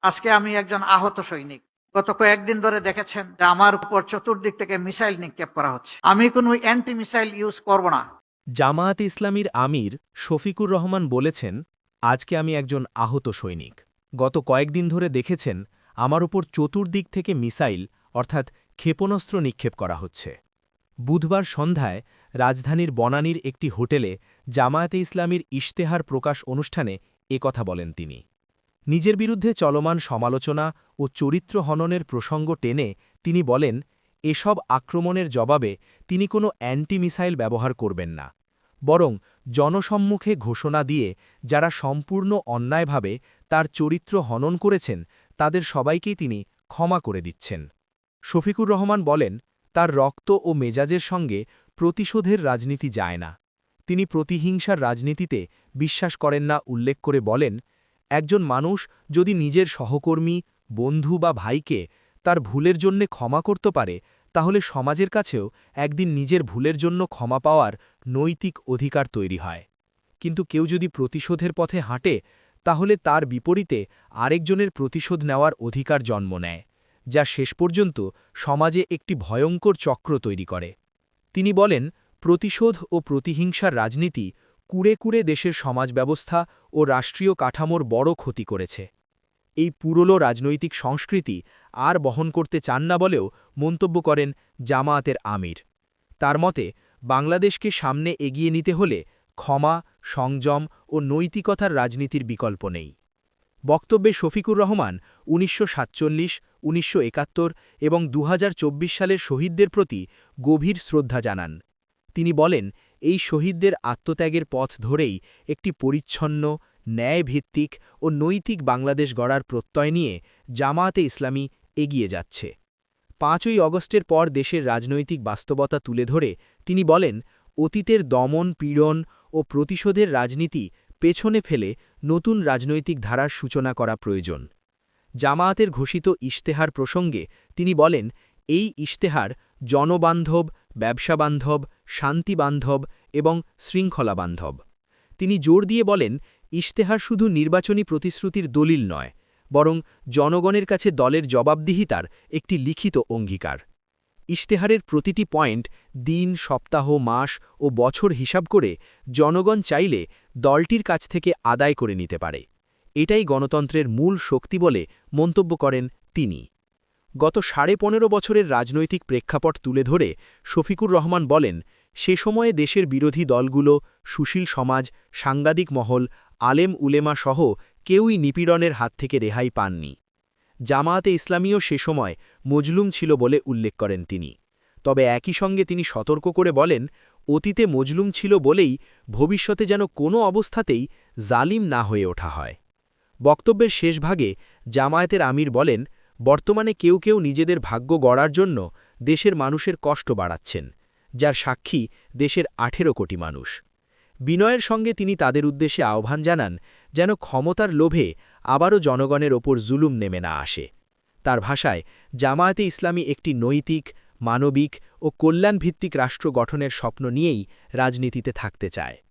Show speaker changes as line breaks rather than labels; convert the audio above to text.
আজকে আমি একজন আহত সৈনিক। গত কয়েকদিন ধরে দেখেছেন যে আমার উপর চতুর্দিক থেকে মিসাইল নিক্ষেপ করা হচ্ছে। আমি কোনো অ্যান্টি মিসাইল ইউজ করব না।
জামায়াতে ইসলামীর আমির শফিকুর রহমান বলেছেন, আজকে আমি একজন আহত সৈনিক। গত কয়েকদিন ধরে দেখেছেন আমার উপর চতুর্দিক থেকে মিসাইল অর্থাৎ ক্ষেপণাস্ত্র নিক্ষেপ করা হচ্ছে। বুধবার সন্ধ্যায় রাজধানীর বনানীর একটি হোটেলে জামায়াতে ইসলামীর ইশতেহার প্রকাশ অনুষ্ঠানে কথা বলেন তিনি। নিজের বিরুদ্ধে চলমান সমালোচনা ও চরিত্র হননের প্রসঙ্গ টেনে তিনি বলেন, এসব আক্রমণের জবাবে তিনি কোনো অ্যান্টি মিসাইল ব্যবহার করবেন না, বরং জনসম্মুখে ঘোষণা দিয়ে যারা সম্পূর্ণ অন্যায়ভাবে তার চরিত্র হনন করেছেন তাদের সবাইকেই তিনি ক্ষমা করে দিচ্ছেন। শফিকুর রহমান বলেন, তার রক্ত ও মেজাজের সঙ্গে প্রতিশোধের রাজনীতি যায় না। তিনি প্রতিহিংসার রাজনীতিতে বিশ্বাস করেন না উল্লেখ করে বলেন, একজন মানুষ যদি নিজের সহকর্মী, বন্ধু বা ভাইকে তার ভুলের জন্যে ক্ষমা করতে পারে, তাহলে সমাজের কাছেও একদিন নিজের ভুলের জন্য ক্ষমা পাওয়ার নৈতিক অধিকার তৈরি হয়। কিন্তু কেউ যদি প্রতিশোধের পথে হাঁটে, তাহলে তার বিপরীতে আরেকজনের প্রতিশোধ নেওয়ার অধিকার জন্ম নেয়, যা শেষ পর্যন্ত সমাজে একটি ভয়ঙ্কর চক্র তৈরি করে। তিনি বলেন, প্রতিশোধ ও প্রতিহিংসার রাজনীতি কুড়ে কুড়ে দেশের সমাজ ব্যবস্থা ও রাষ্ট্রীয় কাঠামোর বড় ক্ষতি করেছে। এই পুরনো রাজনৈতিক সংস্কৃতি আর বহন করতে চান না বলেও মন্তব্য করেন জামায়াতের আমির। তার মতে, বাংলাদেশকে সামনে এগিয়ে নিতে হলে ক্ষমা, সংযম ও নৈতিকতার রাজনীতির বিকল্প নেই। বক্তব্যে শফিকুর রহমান ১৯৪৭, ১৯৭১ এবং ২০২৪ সালের শহীদদের প্রতি গভীর শ্রদ্ধা জানান। তিনি বলেন, এই শহীদদের আত্মত্যাগের পথ ধরেই একটি পরিচ্ছন্ন, ন্যায়ভিত্তিক ও নৈতিক বাংলাদেশ গড়ার প্রত্যয় নিয়ে জামায়াতে ইসলামী এগিয়ে যাচ্ছে। ৫ই অগস্টের পর দেশের রাজনৈতিক বাস্তবতা তুলে ধরে তিনি বলেন, অতীতের দমন, পীড়ন ও প্রতিশোধের রাজনীতি পেছনে ফেলে নতুন রাজনৈতিক ধারার সূচনা করা প্রয়োজন। জামায়াতের ঘোষিত ইশতেহার প্রসঙ্গে তিনি বলেন, এই ইশতেহার জনবান্ধব, ব্যবসাবান্ধব, শান্তিবান্ধব এবং শৃঙ্খলাবান্ধব। তিনি জোর দিয়ে বলেন, ইশতেহার শুধু নির্বাচনী প্রতিশ্রুতির দলিল নয়, বরং জনগণের কাছে দলের জবাবদিহিতার একটি লিখিত অঙ্গীকার। ইশতেহারের প্রতিটি পয়েন্ট দিন, সপ্তাহ, মাস ও বছর হিসাব করে জনগণ চাইলে দলটির কাছ থেকে আদায় করে নিতে পারে। এটাই গণতন্ত্রের মূল শক্তি বলে মন্তব্য করেন তিনি। গত ১৫.৫ বছরের রাজনৈতিক প্রেক্ষাপট তুলে ধরে শফিকুর রহমান বলেন, সে সময়ে দেশের বিরোধী দলগুলো, সুশীল সমাজ, সাংবাদিক মহল, আলেম উলেমা সহ কেউই নিপীড়নের হাত থেকে রেহাই পাননি। জামায়াতে ইসলামীও সে সময় মজলুম ছিল বলে উল্লেখ করেন তিনি। তবে একই সঙ্গে তিনি সতর্ক করে বলেন, অতীতে মজলুম ছিল বলেই ভবিষ্যতে যেন কোনো অবস্থাতেই জালিম না হয়ে ওঠা হয়। বক্তব্যের শেষ ভাগে জামায়াতের আমির বলেন, বর্তমানে কেউ কেউ নিজেদের ভাগ্য গড়ার জন্য দেশের মানুষের কষ্ট বাড়াচ্ছেন, যার সাক্ষী দেশের ১৮ কোটি মানুষ। বিনয়ের সঙ্গে তিনি তাদের উদ্দেশ্যে আহ্বান জানান, যেন ক্ষমতার লোভে আবারও জনগণের ওপর জুলুম নেমে না আসে। তার ভাষায়, জামায়াতে ইসলামী একটি নৈতিক, মানবিক ও কল্যাণভিত্তিক রাষ্ট্র গঠনের স্বপ্ন নিয়েই রাজনীতিতে থাকতে চায়।